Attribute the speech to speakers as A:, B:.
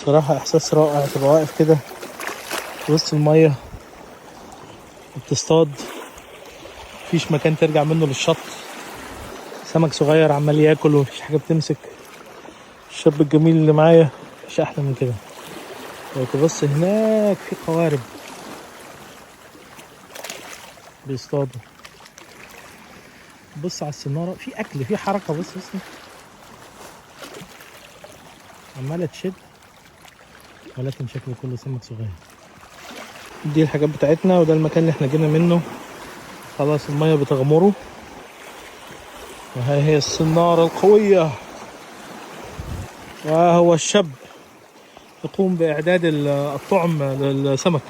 A: بصراحة إحساس رائع تبقى واقف كده في وسط المية وبتصطاد، مفيش مكان ترجع منه للشط، سمك صغير عمال ياكل ومفيش حاجة بتمسك. الشاب الجميل اللي معايا مفيش أحلى من كده. لو تبص هناك في قوارب بيصطادوا، بص على السنارة، في أكل، في حركة. بص عمالة تشد، ولكن شكله كله سمك صغير. دي الحاجات بتاعتنا، وده المكان اللي احنا جينا منه. خلاص المية بتغمره، وهي هي السنارة القوية، وهو الشاب يقوم بإعداد الطعم للسمك.